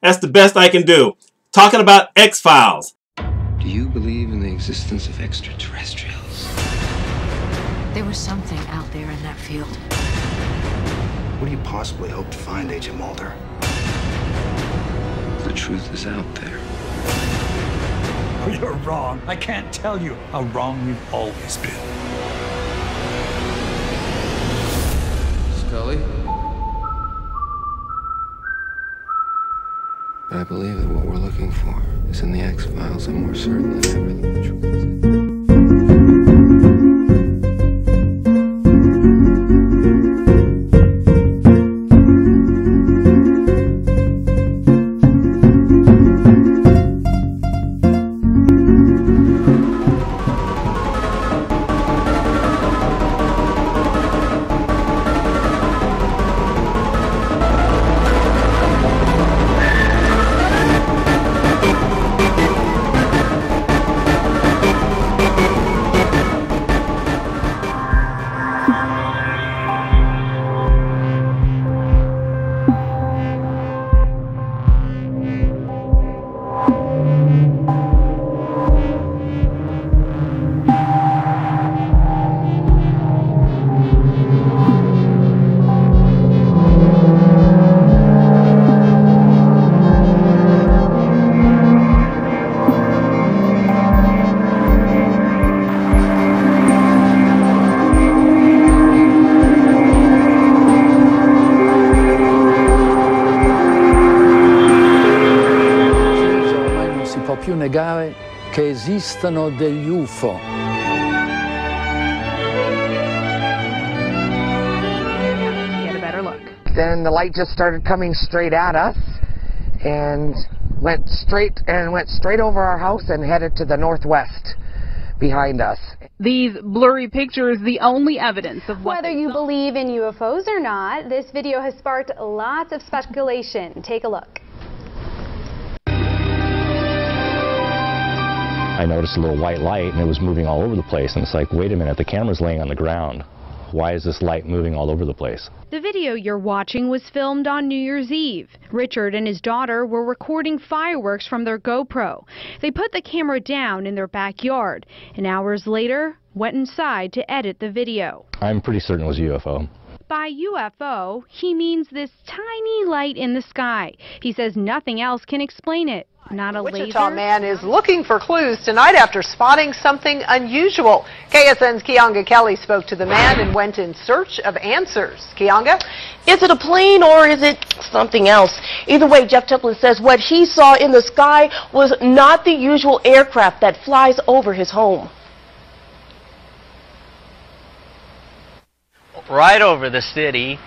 That's the best I can do. Talking about X-Files. Do you believe in the existence of extraterrestrials? There was something out there in that field. What do you possibly hope to find, Agent Mulder? The truth is out there. Oh, you're wrong. I can't tell you how wrong you've always been. Scully? I believe that what we're looking for is in the X-Files. I'm more certain than ever that the truth is in it. Più negare che esistano degli UFO. Get a better look. Then the light just started coming straight at us and went straight over our house and headed to the northwest behind us. These blurry pictures, the only evidence of whether you believe in UFOs or not, this video has sparked lots of speculation. Take a look. I noticed a little white light and it was moving all over the place, and it's like, wait a minute, the camera's laying on the ground. Why is this light moving all over the place? The video you're watching was filmed on New Year's Eve. Richard and his daughter were recording fireworks from their GoPro. They put the camera down in their backyard and hours later went inside to edit the video. I'm pretty certain it was a UFO. By UFO, he means this tiny light in the sky. He says nothing else can explain it. Not a Wichita laser. man is looking for clues tonight after spotting something unusual. KSN's Kianga Kelly spoke to the man and went in search of answers. Kianga? Is it a plane or is it something else? Either way, Jeff Templin says what he saw in the sky was not the usual aircraft that flies over his home. Right over the city,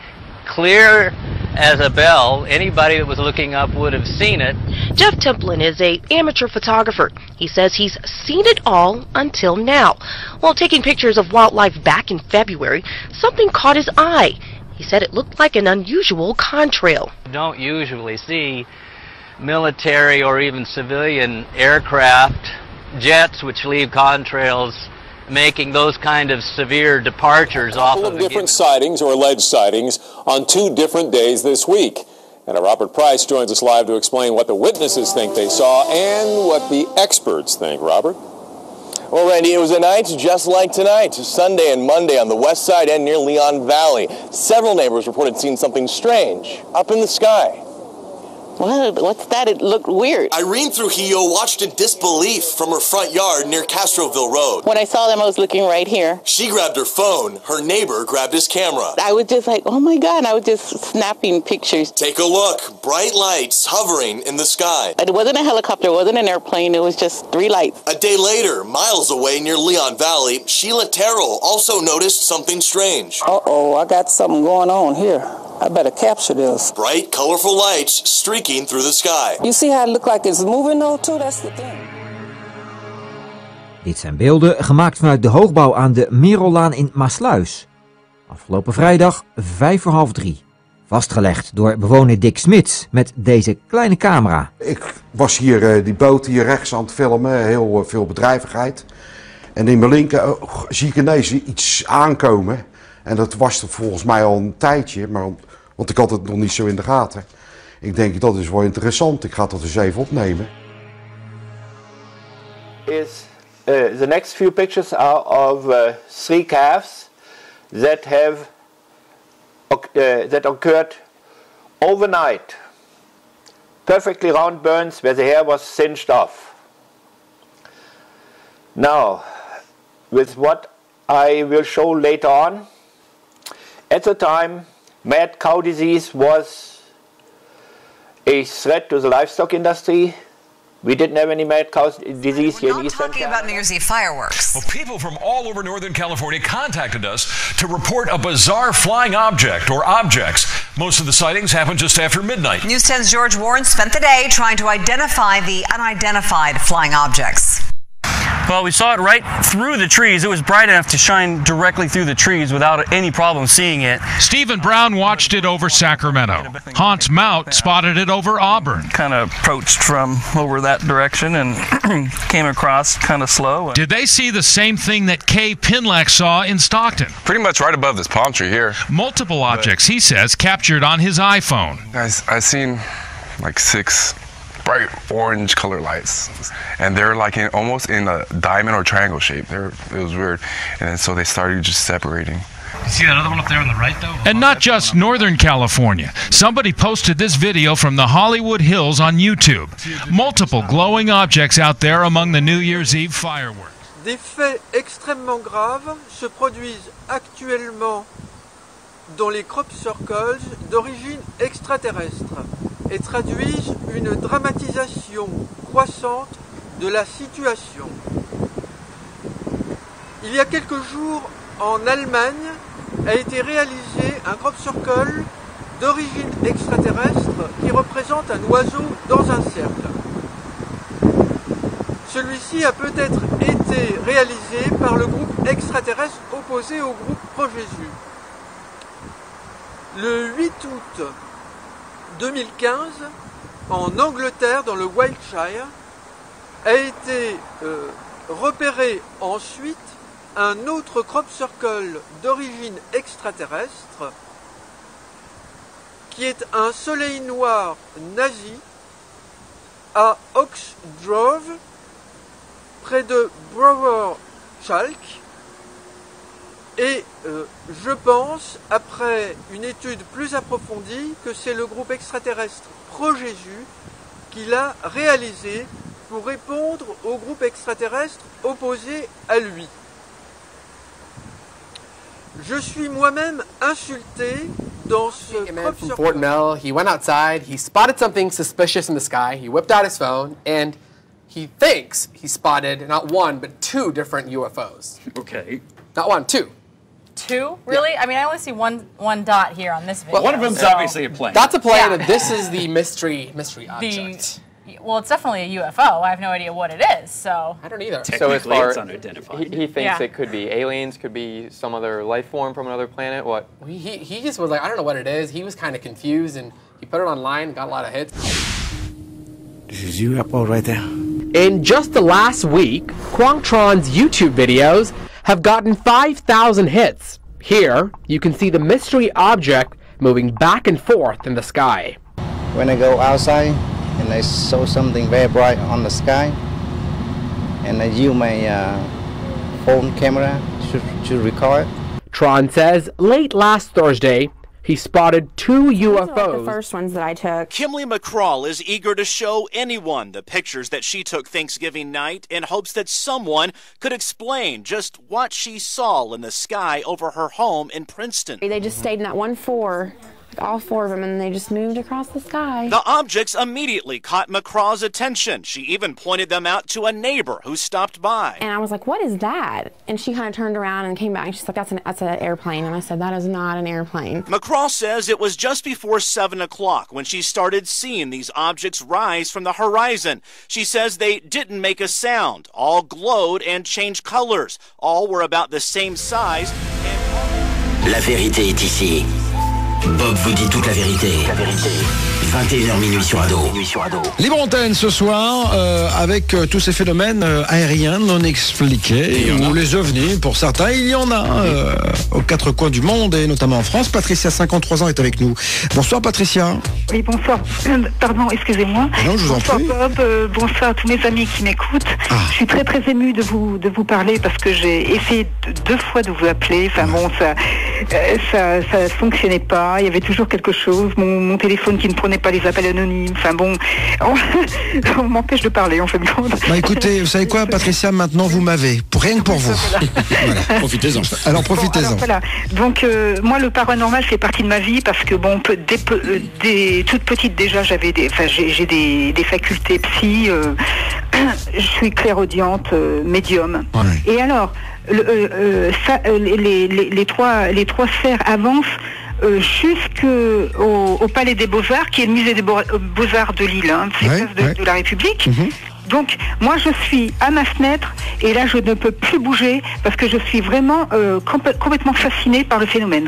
clear as a bell. Anybody that was looking up would have seen it. Jeff Templin is an amateur photographer. He says he's seen it all until now. While taking pictures of wildlife back in February, something caught his eye. He said it looked like an unusual contrail. You don't usually see military or even civilian aircraft, jets which leave contrails, making those kind of severe departures off of different sightings or alleged sightings on 2 different days this week. And Robert Price joins us live to explain what the witnesses think they saw and what the experts think. Robert? Well, Randy, it was a night just like tonight. Sunday and Monday on the west side and near Leon Valley. Several neighbors reported seeing something strange up in the sky. What? What's that? It looked weird. Irene Trujillo watched in disbelief from her front yard near Castroville Road. When I saw them, I was looking right here. She grabbed her phone. Her neighbor grabbed his camera. I was just like, oh my God, I was just snapping pictures. Take a look. Bright lights hovering in the sky. It wasn't a helicopter, it wasn't an airplane, it was just 3 lights. A day later, miles away near Leon Valley, Sheila Terrell also noticed something strange. Uh-oh, I got something going on here. I better capture this. Bright, colorful lights streaking through the sky. You see how it look like it's moving though too? That's the thing. Dit zijn beelden gemaakt vanuit de hoogbouw aan de Merellaan in Maasluis. Afgelopen vrijdag 2:45. Vastgelegd door bewoner Dick Smits met deze kleine camera. Ik was hier die boot hier rechts aan het filmen, heel veel bedrijvigheid. En in mijn linker zie ik ineens iets aankomen. En dat was er volgens mij al een tijdje, maar, want ik had het nog niet zo in de gaten. Ik denk, dat is wel interessant, ik ga dat eens even opnemen. The next few pictures are of 3 calves that occurred overnight. Perfectly round burns where the hair was singed off. Now, with what I will show later on, at the time, mad cow disease was a threat to the livestock industry. We didn't have any mad cow disease here in Eastern Canada. Talking about New Year's Eve fireworks. Well, people from all over Northern California contacted us to report a bizarre flying object or objects. Most of the sightings happened just after midnight. News 10's George Warren spent the day trying to identify the unidentified flying objects. Well, we saw it right through the trees. It was bright enough to shine directly through the trees without any problem seeing it. Stephen Brown watched it over Sacramento. Hans Mout spotted it over Auburn. Kind of approached from over that direction and came across kind of slow. Did they see the same thing that Kay Pinlack saw in Stockton? Pretty much right above this palm tree here. Multiple objects, he says, captured on his iPhone. Guys, I seen like 6 bright orange color lights, and they're like almost in a diamond or triangle shape. It was weird, and then so they started just separating. You see that other one up there on the right, though? And not just Northern California. Somebody posted this video from the Hollywood Hills on YouTube. Multiple glowing objects out there among the New Year's Eve fireworks. Des faits extrêmement graves se produisent actuellement dans les crop circles d'origine extraterrestre et traduisent une dramatisation croissante de la situation. Il y a quelques jours, en Allemagne, a été réalisé un crop circle d'origine extraterrestre qui représente un oiseau dans un cercle. Celui-ci a peut-être été réalisé par le groupe extraterrestre opposé au groupe pro-Jésus. Le 8 août 2015, en Angleterre, dans le Wiltshire, a été repéré ensuite un autre crop circle d'origine extraterrestre qui est un soleil noir nazi à Oxdrove, près de Chalk. Et je pense, après une étude plus approfondie, que c'est le groupe extraterrestre pro-Jésus qui l'a réalisé pour répondre au groupe extraterrestre opposé à lui. Je suis moi-même insulté dans ce crop from Fort Mill. He went outside, he spotted something suspicious in the sky, he whipped out his phone, and he thinks he spotted not 1, but 2 different UFOs. Okay. Not 1, 2. 2? Really? Yeah. I mean, I only see one dot here on this video. Well, one of them's obviously a plane. That's a plane, and this is the mystery object. Well, it's definitely a UFO. I have no idea what it is, so... I don't either. So as far it's unidentified. He thinks it could be aliens, could be some other life form from another planet. What? He just was like, I don't know what it is. He was kind of confused, and he put it online, got a lot of hits. This is UFO right there. In just the last week, Quangtron's YouTube videos have gotten 5,000 hits. Here, you can see the mystery object moving back and forth in the sky. When I go outside and I saw something very bright on the sky, and you may phone camera to record. Tron says late last Thursday, he spotted 2 UFOs. The first ones that I took. Kimberly McCraw is eager to show anyone the pictures that she took Thanksgiving night in hopes that someone could explain just what she saw in the sky over her home in Princeton. They just stayed in that one 4, all 4 of them, and they just moved across the sky. The objects immediately caught McCraw's attention. She even pointed them out to a neighbor who stopped by. And I was like, what is that? And she kind of turned around and came back, and she's like, that's an airplane. And I said, that is not an airplane. McCraw says it was just before 7 o'clock when she started seeing these objects rise from the horizon. She says they didn't make a sound. All glowed and changed colors. All were about the same size. La vérité est ici. Bob vous dit toute la vérité. 21h minuit sur Ado. Libre antenne ce soir avec tous ces phénomènes aériens non expliqués ou les ovnis pour certains. Il y en a aux 4 coins du monde et notamment en France. Patricia, 53 ans, est avec nous. Bonsoir Patricia. Oui, bonsoir. Pardon, excusez-moi. Non, je vous en prie. Bonsoir Bob, bonsoir à tous mes amis qui m'écoutent. Je suis très très émue de vous parler parce que j'ai essayé 2 fois de vous appeler. Enfin bon, ça fonctionnait pas. Il y avait toujours quelque chose. Mon téléphone qui ne prenait pas les appels anonymes. Enfin bon, on m'empêche de parler en fait. Bah écoutez, vous savez quoi Patricia, maintenant vous m'avez. Rien que pour vous. Voilà, profitez-en. Alors profitez-en. Bon, voilà. Donc moi le paranormal fait partie de ma vie parce que bon, toute petite déjà j'ai des facultés psy. Je suis clairaudiente, médium. Ouais. Et alors, les trois sphères avancent jusqu'au Palais des Beaux-Arts, qui est le musée des Beaux-Arts de Lille, c'est place de la République. Donc, moi, je suis à ma fenêtre, et là, je ne peux plus bouger, parce que je suis vraiment complètement fascinée par le phénomène.